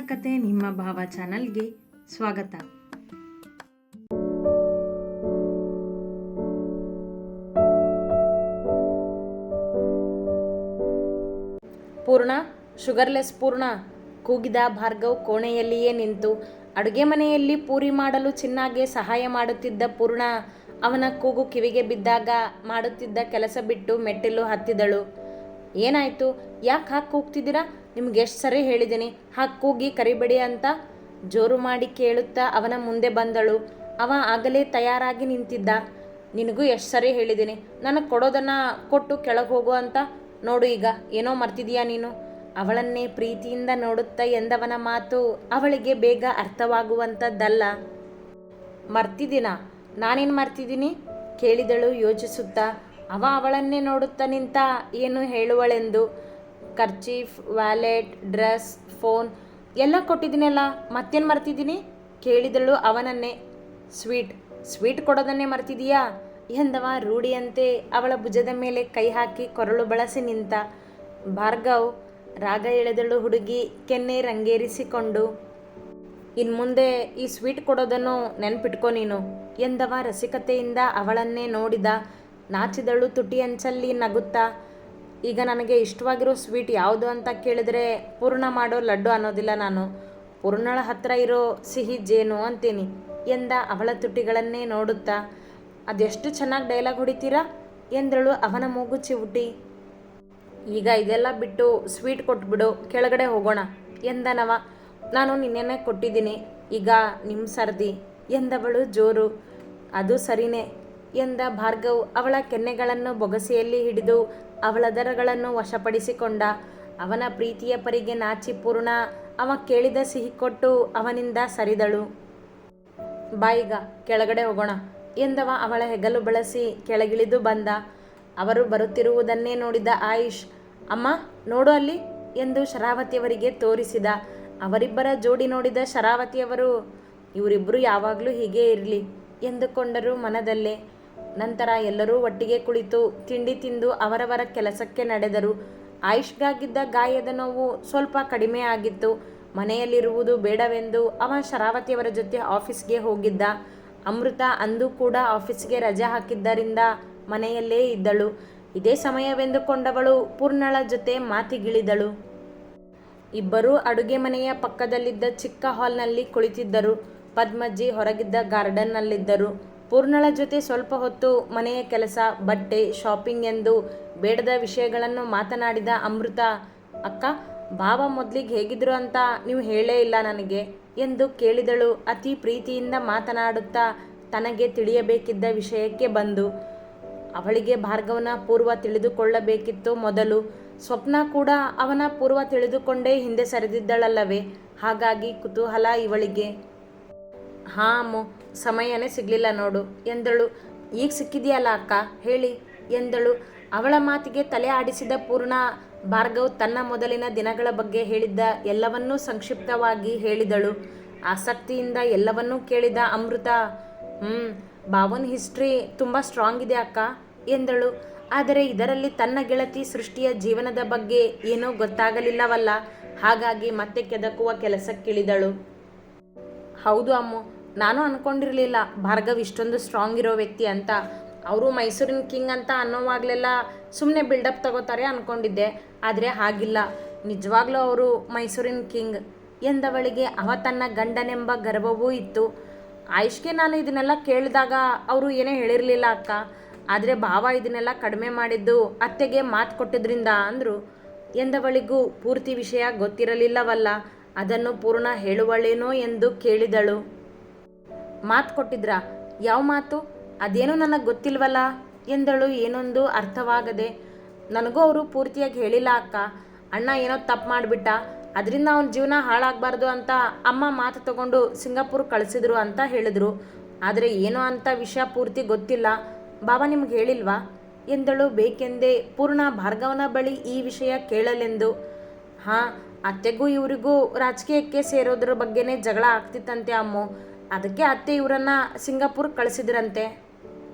ಕತೆ ನಿಮ್ಮ ಭಾವ ಚಾನಲ್ಗೆ ಸ್ವಾಗತ. ಪೂರ್ಣ, ಶುಗರ್ಲೆಸ್ ಪೂರ್ಣ, ಕೂಗಿದ ಭಾರ್ಗವ್ ಕೋಣೆಯಲ್ಲಿಯೇ ನಿಂತು. ಅಡುಗೆ ಮನೆಯಲ್ಲಿ ಪೂರಿ ಮಾಡಲು ಚಿನ್ನಾಗೆ ಸಹಾಯ ಮಾಡುತ್ತಿದ್ದ ಪೂರ್ಣ ಅವನ ಕೂಗು ಕಿವಿಗೆ ಬಿದ್ದಾಗ ಮಾಡುತ್ತಿದ್ದ ಕೆಲಸ ಬಿಟ್ಟು ಮೆಟ್ಟಿಲು ಹತ್ತಿದಳು. ಏನಾಯ್ತು? ಯಾಕೆ ಹಾಕಿ ಕೂಗ್ತಿದ್ದೀರಾ? ನಿಮ್ಗೆ ಎಷ್ಟು ಸರಿ ಹೇಳಿದ್ದೀನಿ ಹಾಕಿ ಕೂಗಿ ಕರಿಬೇಡಿ ಅಂತ. ಜೋರು ಮಾಡಿ ಕೇಳುತ್ತಾ ಅವನ ಮುಂದೆ ಬಂದಳು. ಅವ ಆಗಲೇ ತಯಾರಾಗಿ ನಿಂತಿದ್ದ. ನಿನಗೂ ಎಷ್ಟು ಸರಿ ಹೇಳಿದ್ದೀನಿ ನನಗೆ ಕೊಡೋದನ್ನು ಕೊಟ್ಟು ಕೆಳಗೆ ಹೋಗು ಅಂತ. ನೋಡು ಈಗ ಏನೋ ಮರ್ತಿದೀಯಾ ನೀನು? ಅವಳನ್ನೇ ಪ್ರೀತಿಯಿಂದ ನೋಡುತ್ತಾ ಎಂದವನ ಮಾತು ಅವಳಿಗೆ ಬೇಗ ಅರ್ಥವಾಗುವಂಥದ್ದಲ್ಲ. ಮರ್ತಿದ್ದೀನಾ? ನಾನೇನು ಮರ್ತಿದ್ದೀನಿ? ಕೇಳಿದಳು ಯೋಚಿಸುತ್ತಾ. ಅವ ಅವಳನ್ನೇ ನೋಡುತ್ತಾ ನಿಂತ ಏನು ಹೇಳುವಳೆಂದು. ಕರ್ಚೀಫ್, ವ್ಯಾಲೆಟ್, ಡ್ರೆಸ್, ಫೋನ್ ಎಲ್ಲ ಕೊಟ್ಟಿದ್ದೀನಲ್ಲ, ಮತ್ತೇನು ಮರ್ತಿದ್ದೀನಿ? ಕೇಳಿದಳು ಅವನನ್ನೇ. ಸ್ವೀಟ್ ಕೊಡೋದನ್ನೇ ಮರ್ತಿದೀಯಾ ಎಂದವ ರೂಢಿಯಂತೆ ಅವಳ ಭುಜದ ಮೇಲೆ ಕೈ ಹಾಕಿ ಕೊರಳು ಬಳಸಿ ನಿಂತ. ಭಾರ್ಗವ್, ರಾಗ ಎಳೆದಳು ಹುಡುಗಿ ಕೆನ್ನೆ ರಂಗೇರಿಸಿಕೊಂಡು. ಇನ್ಮುಂದೆ ಈ ಸ್ವೀಟ್ ಕೊಡೋದನ್ನು ನೆನ್ಪಿಟ್ಕೊ ನೀನು ಎಂದವ ರಸಿಕತೆಯಿಂದ ಅವಳನ್ನೇ ನೋಡಿದ. ನಾಚಿದಳು ತುಟಿ ಅಂಚಲ್ಲಿ ನಗುತ್ತಾ. ಈಗ ನನಗೆ ಇಷ್ಟವಾಗಿರೋ ಸ್ವೀಟ್ ಯಾವುದು ಅಂತ ಕೇಳಿದ್ರೆ ಪೂರ್ಣ ಮಾಡೋ ಲಡ್ಡು ಅನ್ನೋದಿಲ್ಲ ನಾನು, ಪೂರ್ಣಳ ಹತ್ರ ಇರೋ ಸಿಹಿ ಜೇನು ಅಂತೀನಿ ಎಂದ ಅವಳ ತುಟಿಗಳನ್ನೇ ನೋಡುತ್ತಾ. ಅದೆಷ್ಟು ಚೆನ್ನಾಗಿ ಡೈಲಾಗ್ ಹೊಡಿತೀರಾ ಎಂದಳು ಅವನ ಮೂಗು ಚಿವುಟಿ. ಈಗ ಇದೆಲ್ಲ ಬಿಟ್ಟು ಸ್ವೀಟ್ ಕೊಟ್ಬಿಡು, ಕೆಳಗಡೆ ಹೋಗೋಣ ಎಂದನವ. ನಾನು ನಿನ್ನೆನೇ ಕೊಟ್ಟಿದ್ದೀನಿ, ಈಗ ನಿಮ್ಮ ಸರ್ದಿ ಎಂದವಳು ಜೋರು. ಅದು ಸರಿನೇ ಎಂದ ಭಾರ್ಗವ್ ಅವಳ ಕೆನ್ನೆಗಳನ್ನು ಬೊಗಸೆಯಲ್ಲಿ ಹಿಡಿದು ಅವಳದರಗಳನ್ನು ವಶಪಡಿಸಿಕೊಂಡ. ಅವನ ಪ್ರೀತಿಯ ಪರಿಗೆ ನಾಚಿ ಪೂರ್ಣ ಅವ ಕೇಳಿದ ಸಿಹಿ ಕೊಟ್ಟು ಅವನಿಂದ ಸರಿದಳು. ಬಾಯಿಗ ಕೆಳಗಡೆ ಹೋಗೋಣ ಎಂದವ ಅವಳ ಹೆಗಲು ಬಳಸಿ ಕೆಳಗಿಳಿದು ಬಂದ. ಅವರು ಬರುತ್ತಿರುವುದನ್ನೇ ನೋಡಿದ ಆಯುಷ್, ಅಮ್ಮ ನೋಡು ಅಲ್ಲಿ ಎಂದು ಶರಾವತಿಯವರಿಗೆ ತೋರಿಸಿದ. ಅವರಿಬ್ಬರ ಜೋಡಿ ನೋಡಿದ ಶರಾವತಿಯವರು, ಇವರಿಬ್ಬರು ಯಾವಾಗಲೂ ಹೀಗೇ ಇರಲಿ ಎಂದುಕೊಂಡರು ಮನದಲ್ಲೇ. ನಂತರ ಎಲ್ಲರೂ ಒಟ್ಟಿಗೆ ಕುಳಿತು ತಿಂಡಿ ತಿಂದು ಅವರವರ ಕೆಲಸಕ್ಕೆ ನಡೆದರು. ಆಯುಷ್ಗಾಗಿದ್ದ ಗಾಯದ ನೋವು ಸ್ವಲ್ಪ ಕಡಿಮೆ ಆಗಿತ್ತು. ಮನೆಯಲ್ಲಿರುವುದು ಬೇಡವೆಂದು ಅವ ಶರಾವತಿಯವರ ಜೊತೆ ಆಫೀಸ್ಗೆ ಹೋಗಿದ್ದ. ಅಮೃತ ಅಂದು ಕೂಡ ಆಫೀಸ್ಗೆ ರಜೆ ಹಾಕಿದ್ದರಿಂದ ಮನೆಯಲ್ಲೇ ಇದ್ದಳು. ಇದೇ ಸಮಯವೆಂದುಕೊಂಡವಳು ಪೂರ್ಣಳ ಜೊತೆ ಮಾತಿಗಿಳಿದಳು. ಇಬ್ಬರೂ ಅಡುಗೆ ಮನೆಯ ಪಕ್ಕದಲ್ಲಿದ್ದ ಚಿಕ್ಕ ಹಾಲ್ನಲ್ಲಿ ಕುಳಿತಿದ್ದರು. ಪದ್ಮಜ್ಜಿ ಹೊರಗಿದ್ದ ಗಾರ್ಡನ್ನಲ್ಲಿದ್ದರು. ಪೂರ್ಣಳ ಜೊತೆ ಸ್ವಲ್ಪ ಹೊತ್ತು ಮನೆಯ ಕೆಲಸ, ಬಟ್ಟೆ, ಶಾಪಿಂಗ್ ಎಂದು ಬೇಡದ ವಿಷಯಗಳನ್ನು ಮಾತನಾಡಿದ ಅಮೃತ, ಅಕ್ಕ, ಭಾವ ಮೊದಲಿಗೆ ಹೇಗಿದ್ರು ಅಂತ ನೀವು ಹೇಳೇ ಇಲ್ಲ ನನಗೆ ಎಂದು ಕೇಳಿದಳು ಅತಿ ಪ್ರೀತಿಯಿಂದ ಮಾತನಾಡುತ್ತಾ ತನಗೆ ತಿಳಿಯಬೇಕಿದ್ದ ವಿಷಯಕ್ಕೆ ಬಂದು. ಅವಳಿಗೆ ಭಾರ್ಗವನ ಪೂರ್ವ ತಿಳಿದುಕೊಳ್ಳಬೇಕಿತ್ತು ಮೊದಲು. ಸ್ವಪ್ನ ಕೂಡ ಅವನ ಪೂರ್ವ ತಿಳಿದುಕೊಂಡೇ ಹಿಂದೆ ಸರಿದಿದ್ದಳಲ್ಲವೇ, ಹಾಗಾಗಿ ಕುತೂಹಲ ಇವಳಿಗೆ. ಹಾಂ ಅಮ್ಮು, ಸಮಯನೇ ಸಿಗಲಿಲ್ಲ ನೋಡು ಎಂದಳು. ಈಗ ಸಿಕ್ಕಿದೆಯಲ್ಲ ಅಕ್ಕ, ಹೇಳಿ ಎಂದಳು. ಅವಳ ಮಾತಿಗೆ ತಲೆ ಆಡಿಸಿದ ಪೂರ್ಣ ಭಾರ್ಗವ್ ತನ್ನ ಮೊದಲಿನ ದಿನಗಳ ಬಗ್ಗೆ ಹೇಳಿದ್ದ ಎಲ್ಲವನ್ನೂ ಸಂಕ್ಷಿಪ್ತವಾಗಿ ಹೇಳಿದಳು. ಆಸಕ್ತಿಯಿಂದ ಎಲ್ಲವನ್ನೂ ಕೇಳಿದ ಅಮೃತ, ಭಾವನ್ ಹಿಸ್ಟ್ರಿ ತುಂಬ ಸ್ಟ್ರಾಂಗ್ ಇದೆ ಅಕ್ಕ ಎಂದಳು. ಆದರೆ ಇದರಲ್ಲಿ ತನ್ನ ಗೆಳತಿ ಸೃಷ್ಟಿಯ ಜೀವನದ ಬಗ್ಗೆ ಏನೂ ಗೊತ್ತಾಗಲಿಲ್ಲವಲ್ಲ, ಹಾಗಾಗಿ ಮತ್ತೆ ಕೆದಕುವ ಕೆಲಸಕ್ಕಿಳಿದಳು. ಹೌದು ಅಮ್ಮು, ನಾನು ಅಂದ್ಕೊಂಡಿರಲಿಲ್ಲ ಭಾರ್ಗವ್ ಇಷ್ಟೊಂದು ಸ್ಟ್ರಾಂಗ್ ಇರೋ ವ್ಯಕ್ತಿ ಅಂತ. ಅವರು ಮೈಸೂರಿನ ಕಿಂಗ್ ಅಂತ ಅನ್ನೋವಾಗಲೆಲ್ಲ ಸುಮ್ಮನೆ ಬಿಲ್ಡಪ್ ತಗೋತಾರೆ ಅಂದ್ಕೊಂಡಿದ್ದೆ, ಆದರೆ ಹಾಗಿಲ್ಲ, ನಿಜವಾಗ್ಲೂ ಅವರು ಮೈಸೂರಿನ ಕಿಂಗ್ ಎಂದವಳಿಗೆ ಅವ ತನ್ನ ಗಂಡನೆಂಬ ಗರ್ವವೂ ಇತ್ತು. ಆಯುಷ್ಗೆ ನಾನು ಇದನ್ನೆಲ್ಲ ಕೇಳಿದಾಗ ಅವರು ಏನೇ ಹೇಳಿರಲಿಲ್ಲ ಅಕ್ಕ, ಆದರೆ ಭಾವ ಇದನ್ನೆಲ್ಲ ಕಡಿಮೆ ಮಾಡಿದ್ದು ಅತ್ತೆಗೆ ಮಾತು ಕೊಟ್ಟಿದ್ರಿಂದ ಅಂದರು ಎಂದವಳಿಗೂ ಪೂರ್ತಿ ವಿಷಯ ಗೊತ್ತಿರಲಿಲ್ಲವಲ್ಲ, ಅದನ್ನು ಪೂರ್ಣ ಹೇಳುವಳೇನೋ ಎಂದು ಕೇಳಿದಳು. ಮಾತು ಕೊಟ್ಟಿದ್ರಾ? ಯಾವ ಮಾತು? ಅದೇನೂ ನನಗೆ ಗೊತ್ತಿಲ್ವಲ್ಲ ಎಂದಳು ಏನೊಂದು ಅರ್ಥವಾಗದೆ. ನನಗೂ ಅವರು ಪೂರ್ತಿಯಾಗಿ ಹೇಳಿಲ್ಲ ಅಕ್ಕ. ಅಣ್ಣ ಏನೋ ತಪ್ಪು ಮಾಡಿಬಿಟ್ಟ, ಅದರಿಂದ ಅವನ ಜೀವನ ಹಾಳಾಗಬಾರ್ದು ಅಂತ ಅಮ್ಮ ಮಾತು ತಗೊಂಡು ಸಿಂಗಾಪುರ್ ಕಳಿಸಿದ್ರು ಅಂತ ಹೇಳಿದ್ರು. ಆದರೆ ಏನೋ ಅಂತ ವಿಷಯ ಪೂರ್ತಿ ಗೊತ್ತಿಲ್ಲ. ಬಾಬಾ ನಿಮ್ಗೆ ಹೇಳಿಲ್ವಾ ಎಂದಳು ಬೇಕೆಂದೇ ಪೂರ್ಣ ಭಾರ್ಗವನ ಬಳಿ ಈ ವಿಷಯ ಕೇಳಲೆಂದು. ಹಾಂ, ಅತ್ತೆಗೂ ಇವರಿಗೂ ರಾಜಕೀಯಕ್ಕೆ ಸೇರೋದ್ರ ಬಗ್ಗೆನೇ ಜಗಳ ಆಗ್ತಿತ್ತಂತೆ ಅಮ್ಮು, ಅದಕ್ಕೆ ಅತ್ತೆ ಇವರನ್ನು ಸಿಂಗಾಪುರ್ ಕಳಿಸಿದ್ರಂತೆ.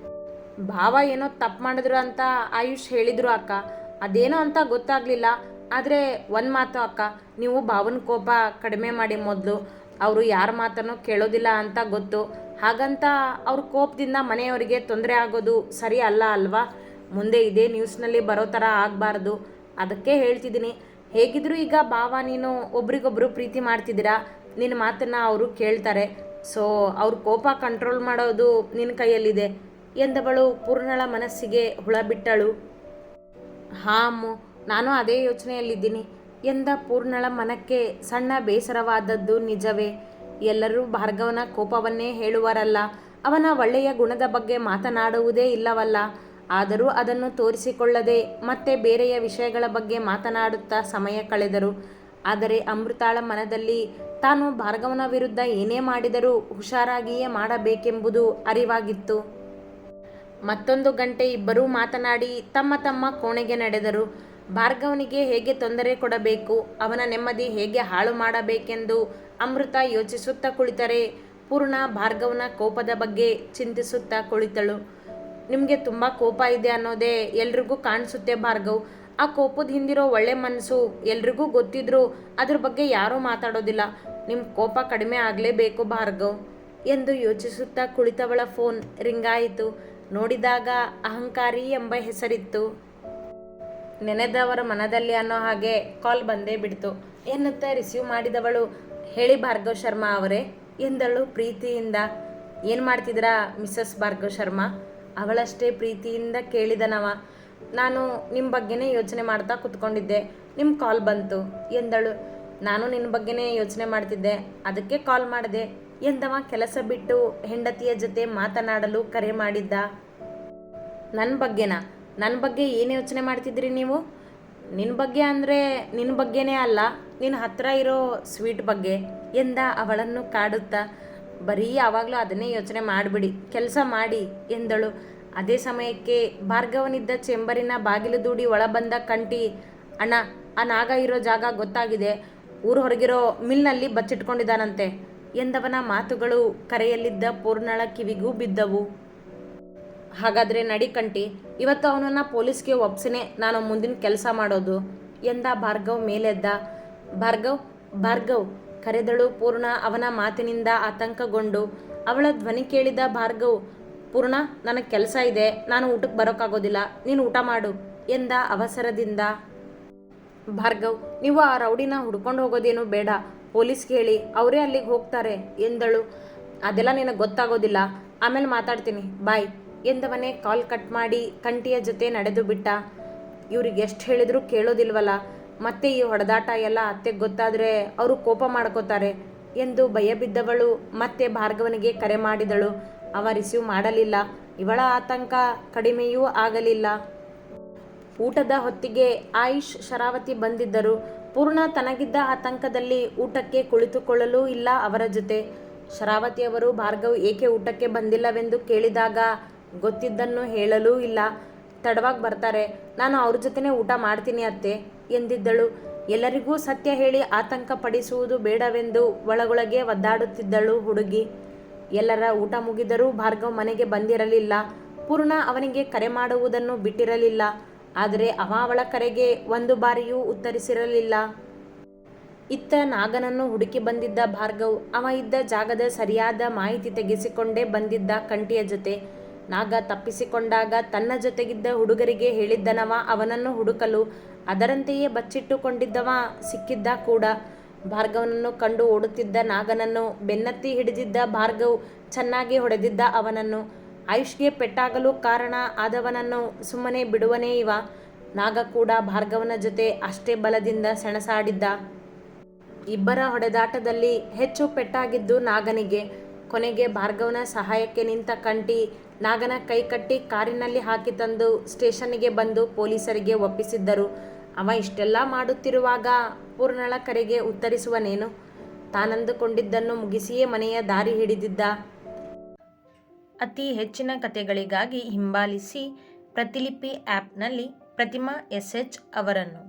ಭಾವ ಏನೋ ತಪ್ಪು ಮಾಡಿದ್ರು ಅಂತ ಆಯುಷ್ ಹೇಳಿದರು ಅಕ್ಕ, ಅದೇನೋ ಅಂತ ಗೊತ್ತಾಗಲಿಲ್ಲ. ಆದರೆ ಒಂದು ಮಾತು ಅಕ್ಕ, ನೀವು ಭಾವನ ಕೋಪ ಕಡಿಮೆ ಮಾಡಿ ಮೊದಲು. ಅವರು ಯಾರ ಮಾತನ್ನು ಕೇಳೋದಿಲ್ಲ ಅಂತ ಗೊತ್ತು. ಹಾಗಂತ ಅವ್ರ ಕೋಪದಿಂದ ಮನೆಯವರಿಗೆ ತೊಂದರೆ ಆಗೋದು ಸರಿ ಅಲ್ಲ ಅಲ್ವಾ? ಮುಂದೆ ಇದೇ ನ್ಯೂಸ್ನಲ್ಲಿ ಬರೋ ಥರ ಆಗಬಾರ್ದು. ಅದಕ್ಕೆ ಹೇಳ್ತಿದ್ದೀನಿ. ಹೇಗಿದ್ರು ಈಗ ಭಾವ ನೀನು ಒಬ್ರಿಗೊಬ್ರು ಪ್ರೀತಿ ಮಾಡ್ತಿದ್ದೀರಾ, ನಿನ್ನ ಮಾತನ್ನು ಅವರು ಕೇಳ್ತಾರೆ. ಸೊ ಅವ್ರ ಕೋಪ ಕಂಟ್ರೋಲ್ ಮಾಡೋದು ನಿನ್ನ ಕೈಯಲ್ಲಿದೆ ಎಂದವಳು ಪೂರ್ಣಳ ಮನಸ್ಸಿಗೆ ಹುಳ ಬಿಟ್ಟಳು. ಹಾಂ ಅಮ್ಮು, ನಾನು ಅದೇ ಯೋಚನೆಯಲ್ಲಿದ್ದೀನಿ ಎಂದ ಪೂರ್ಣಳ ಮನಕ್ಕೆ ಸಣ್ಣ ಬೇಸರವಾದದ್ದು ನಿಜವೇ. ಎಲ್ಲರೂ ಭಾರ್ಗವನ ಕೋಪವನ್ನೇ ಹೇಳುವರಲ್ಲ, ಅವನ ಒಳ್ಳೆಯ ಗುಣದ ಬಗ್ಗೆ ಮಾತನಾಡುವುದೇ ಇಲ್ಲವಲ್ಲ. ಆದರೂ ಅದನ್ನು ತೋರಿಸಿಕೊಳ್ಳದೆ ಮತ್ತೆ ಬೇರೆಯ ವಿಷಯಗಳ ಬಗ್ಗೆ ಮಾತನಾಡುತ್ತಾ ಸಮಯ ಕಳೆದರು. ಆದರೆ ಅಮೃತಾಳ ಮನದಲ್ಲಿ ತಾನು ಭಾರ್ಗವನ ವಿರುದ್ಧ ಏನೇ ಮಾಡಿದರೂ ಹುಷಾರಾಗಿಯೇ ಮಾಡಬೇಕೆಂಬುದು ಅರಿವಾಗಿತ್ತು. ಮತ್ತೊಂದು ಗಂಟೆ ಇಬ್ಬರೂ ಮಾತನಾಡಿ ತಮ್ಮ ತಮ್ಮ ಕೋಣೆಗೆ ನಡೆದರು. ಭಾರ್ಗವನಿಗೆ ಹೇಗೆ ತೊಂದರೆ ಕೊಡಬೇಕು, ಅವನ ನೆಮ್ಮದಿ ಹೇಗೆ ಹಾಳು ಮಾಡಬೇಕೆಂದು ಅಮೃತ ಯೋಚಿಸುತ್ತಾ ಕುಳಿತರೆ ಪೂರ್ಣ ಭಾರ್ಗವನ ಕೋಪದ ಬಗ್ಗೆ ಚಿಂತಿಸುತ್ತಾ ಕುಳಿತಳು. ನಿಮಗೆ ತುಂಬ ಕೋಪ ಇದೆ ಅನ್ನೋದೇ ಎಲ್ರಿಗೂ ಕಾಣಿಸುತ್ತೆ ಭಾರ್ಗವ್. ಆ ಕೋಪದ ಹಿಂದಿರೋ ಒಳ್ಳೆ ಮನಸ್ಸು ಎಲ್ರಿಗೂ ಗೊತ್ತಿದ್ರೂ ಅದ್ರ ಬಗ್ಗೆ ಯಾರೂ ಮಾತಾಡೋದಿಲ್ಲ. ನಿಮ್ಮ ಕೋಪ ಕಡಿಮೆ ಆಗಲೇಬೇಕು ಭಾರ್ಗವ್ ಎಂದು ಯೋಚಿಸುತ್ತಾ ಕುಳಿತವಳ ಫೋನ್ ರಿಂಗಾಯಿತು. ನೋಡಿದಾಗ ಅಹಂಕಾರಿ ಎಂಬ ಹೆಸರಿತ್ತು. ನೆನೆದವರ ಮನದಲ್ಲಿ ಅನ್ನೋ ಹಾಗೆ ಕಾಲ್ ಬಂದೇ ಬಿಡ್ತು ಎನ್ನುತ್ತಾ ರಿಸೀವ್ ಮಾಡಿದವಳು, ಹೇಳಿ ಭಾರ್ಗವ್ ಶರ್ಮಾ ಅವರೇ ಎಂದಳು ಪ್ರೀತಿಯಿಂದ. ಏನು ಮಾಡ್ತಿದ್ದೀರಾ ಮಿಸಸ್ ಭಾರ್ಗವ್ ಶರ್ಮಾ? ಅವಳಷ್ಟೇ ಪ್ರೀತಿಯಿಂದ ಕೇಳಿದನವ. ನಾನು ನಿಮ್ಮ ಬಗ್ಗೆನೇ ಯೋಚನೆ ಮಾಡ್ತಾ ಕೂತ್ಕೊಂಡಿದ್ದೆ, ನಿಮ್ಮ ಕಾಲ್ ಬಂತು ಎಂದಳು. ನಾನು ನಿನ್ನ ಬಗ್ಗೆನೇ ಯೋಚನೆ ಮಾಡ್ತಿದ್ದೆ, ಅದಕ್ಕೆ ಕಾಲ್ ಮಾಡಿದೆ ಎಂದವ ಕೆಲಸ ಬಿಟ್ಟು ಹೆಂಡತಿಯ ಜೊತೆ ಮಾತನಾಡಲು ಕರೆ ಮಾಡಿದ್ದ. ನನ್ನ ಬಗ್ಗೆನಾ? ನನ್ನ ಬಗ್ಗೆ ಏನು ಯೋಚನೆ ಮಾಡ್ತಿದ್ರಿ ನೀವು? ನಿನ್ನ ಬಗ್ಗೆ ಅಂದರೆ ನಿನ್ನ ಬಗ್ಗೆನೇ ಅಲ್ಲ, ನಿನ್ನ ಹತ್ರ ಇರೋ ಸ್ವೀಟ್ ಬಗ್ಗೆ ಎಂದ ಅವಳನ್ನು ಕಾಡುತ್ತಾ. ಬರೀ ಯಾವಾಗಲೂ ಅದನ್ನೇ ಯೋಚನೆ ಮಾಡಿಬಿಡಿ, ಕೆಲಸ ಮಾಡಿ ಎಂದಳು. ಅದೇ ಸಮಯಕ್ಕೆ ಭಾರ್ಗವನಿದ್ದ ಚೆಂಬರಿನ ಬಾಗಿಲು ದೂಡಿ ಒಳ ಬಂದ ಕಂಟಿ, ಅಣ್ಣ ಆ ನಾಗ ಇರೋ ಜಾಗ ಗೊತ್ತಾಗಿದೆ, ಊರು ಹೊರಗಿರೋ ಮಿಲ್ನಲ್ಲಿ ಬಚ್ಚಿಟ್ಕೊಂಡಿದ್ದಾನಂತೆ ಎಂದವನ ಮಾತುಗಳು ಕರೆಯಲ್ಲಿದ್ದ ಪೂರ್ಣಳ ಕಿವಿಗೂ ಬಿದ್ದವು. ಹಾಗಾದರೆ ನಡಿ ಕಂಟಿ, ಇವತ್ತು ಅವನನ್ನು ಪೊಲೀಸ್ಗೆ ಒಪ್ಸಿನೇ ನಾನು ಮುಂದಿನ ಕೆಲಸ ಮಾಡೋದು ಎಂದ ಭಾರ್ಗವ್ ಮೇಲೆದ್ದ. ಭಾರ್ಗವ್ ಭಾರ್ಗವ್ ಕರೆದಳು ಪೂರ್ಣ ಅವನ ಮಾತಿನಿಂದ ಆತಂಕಗೊಂಡು. ಅವಳ ಧ್ವನಿ ಕೇಳಿದ ಭಾರ್ಗವ್, ಪೂರ್ಣ ನನಗೆ ಕೆಲಸ ಇದೆ, ನಾನು ಊಟಕ್ಕೆ ಬರೋಕ್ಕಾಗೋದಿಲ್ಲ, ನೀನು ಊಟ ಮಾಡು ಎಂದ ಅವಸರದಿಂದ. ಭಾರ್ಗವ್, ನೀವು ಆ ರೌಡಿನ ಹುಡ್ಕೊಂಡು ಹೋಗೋದೇನು ಬೇಡ, ಪೊಲೀಸ್ಗೆ ಹೇಳಿ ಅವರೇ ಅಲ್ಲಿಗೆ ಹೋಗ್ತಾರೆ ಎಂದಳು. ಅದೆಲ್ಲ ನಿನಗೆ ಗೊತ್ತಾಗೋದಿಲ್ಲ, ಆಮೇಲೆ ಮಾತಾಡ್ತೀನಿ, ಬಾಯ್ ಎಂದವನೇ ಕಾಲ್ ಕಟ್ ಮಾಡಿ ಕಂಟಿಯ ಜೊತೆ ನಡೆದು ಬಿಟ್ಟ. ಇವ್ರಿಗೆ ಎಷ್ಟು ಹೇಳಿದ್ರು ಕೇಳೋದಿಲ್ವಲ್ಲ, ಮತ್ತೆ ಈ ಹೊಡೆದಾಟ ಎಲ್ಲ ಅತ್ತೆಗೆ ಗೊತ್ತಾದರೆ ಅವರು ಕೋಪ ಮಾಡ್ಕೋತಾರೆ ಎಂದು ಭಯಬಿದ್ದವಳು ಮತ್ತೆ ಭಾರ್ಗವನಿಗೆ ಕರೆ ಮಾಡಿದಳು. ಅವ ರಿಸೀವ್ ಮಾಡಲಿಲ್ಲ. ಇವಳ ಆತಂಕ ಕಡಿಮೆಯೂ ಆಗಲಿಲ್ಲ. ಊಟದ ಹೊತ್ತಿಗೆ ಆಯುಷ್ ಶರಾವತಿ ಬಂದಿದ್ದರು. ಪೂರ್ಣ ತನಗಿದ್ದ ಆತಂಕದಲ್ಲಿ ಊಟಕ್ಕೆ ಕುಳಿತುಕೊಳ್ಳಲೂ ಇಲ್ಲ ಅವರ ಜೊತೆ. ಶರಾವತಿಯವರು ಭಾರ್ಗವ್ ಏಕೆ ಊಟಕ್ಕೆ ಬಂದಿಲ್ಲವೆಂದು ಕೇಳಿದಾಗ ಗೊತ್ತಿದ್ದನ್ನು ಹೇಳಲೂ ಇಲ್ಲ. ತಡವಾಗಿ ಬರ್ತಾರೆ, ನಾನು ಅವ್ರ ಜೊತೆನೇ ಊಟ ಮಾಡ್ತೀನಿ ಅತ್ತೆ ಎಂದಿದ್ದಳು. ಎಲ್ಲರಿಗೂ ಸತ್ಯ ಹೇಳಿ ಆತಂಕ ಪಡಿಸುವುದು ಬೇಡವೆಂದು ಒಳಗೊಳಗೆ ಒದ್ದಾಡುತ್ತಿದ್ದಳು ಹುಡುಗಿ. ಎಲ್ಲರ ಊಟ ಮುಗಿದರೂ ಭಾರ್ಗವ್ ಮನೆಗೆ ಬಂದಿರಲಿಲ್ಲ. ಪೂರ್ಣ ಅವನಿಗೆ ಕರೆ ಮಾಡುವುದನ್ನು ಬಿಟ್ಟಿರಲಿಲ್ಲ. ಆದರೆ ಅವಳ ಕರೆಗೆ ಒಂದು ಬಾರಿಯೂ ಉತ್ತರಿಸಿರಲಿಲ್ಲ. ಇತ್ತ ನಾಗನನ್ನು ಹುಡುಕಿ ಬಂದಿದ್ದ ಭಾರ್ಗವ್ ಅವ ಇದ್ದ ಜಾಗದ ಸರಿಯಾದ ಮಾಹಿತಿ ತೆಗೆಸಿಕೊಂಡೇ ಬಂದಿದ್ದ ಕಂಟಿಯ ಜೊತೆ. ನಾಗ ತಪ್ಪಿಸಿಕೊಂಡಾಗ ತನ್ನ ಜೊತೆಗಿದ್ದ ಹುಡುಗರಿಗೆ ಹೇಳಿದ್ದನವ ಅವನನ್ನು ಹುಡುಕಲು. ಅದರಂತೆಯೇ ಬಚ್ಚಿಟ್ಟುಕೊಂಡಿದ್ದವ ಸಿಕ್ಕಿದ್ದ ಕೂಡ. ಭಾರ್ಗವನನ್ನು ಕಂಡು ಓಡುತ್ತಿದ್ದ ನಾಗನನ್ನು ಬೆನ್ನತ್ತಿ ಹಿಡಿದಿದ್ದ ಭಾರ್ಗವ್ ಚೆನ್ನಾಗಿ ಹೊಡೆದಿದ್ದ ಅವನನ್ನು. ಆಯುಷ್ಗೆ ಪೆಟ್ಟಾಗಲು ಕಾರಣ ಆದವನನ್ನು ಸುಮ್ಮನೆ ಬಿಡುವನೇ ಇವ? ನಾಗ ಕೂಡ ಭಾರ್ಗವನ ಜೊತೆ ಅಷ್ಟೇ ಬಲದಿಂದ ಸೆಣಸಾಡಿದ್ದ. ಇಬ್ಬರ ಹೊಡೆದಾಟದಲ್ಲಿ ಹೆಚ್ಚು ಪೆಟ್ಟಾಗಿದ್ದು ನಾಗನಿಗೆ. ಕೊನೆಗೆ ಭಾರ್ಗವನ ಸಹಾಯಕ್ಕೆ ನಿಂತ ಕಂಟಿ ನಾಗನ ಕೈ ಕಟ್ಟಿ ಕಾರಿನಲ್ಲಿ ಹಾಕಿ ತಂದು ಸ್ಟೇಷನ್ನಿಗೆ ಬಂದು ಪೊಲೀಸರಿಗೆ ಒಪ್ಪಿಸಿದ್ದರು. ಅವ ಇಷ್ಟೆಲ್ಲ ಮಾಡುತ್ತಿರುವಾಗ ಪೂರ್ಣಳ ಕರೆಗೆ ಉತ್ತರಿಸುವನೇನು? ತಾನಂದುಕೊಂಡಿದ್ದನ್ನು ಮುಗಿಸಿಯೇ ಮನೆಯ ದಾರಿ ಹಿಡಿದಿದ್ದ. ಅತಿ ಹೆಚ್ಚಿನ ಕಥೆಗಳಿಗಾಗಿ ಹಿಂಬಾಲಿಸಿ ಪ್ರತಿಲಿಪಿ ಆ್ಯಪ್ನಲ್ಲಿ ಪ್ರತಿಮಾ SH ಅವರನ್ನು.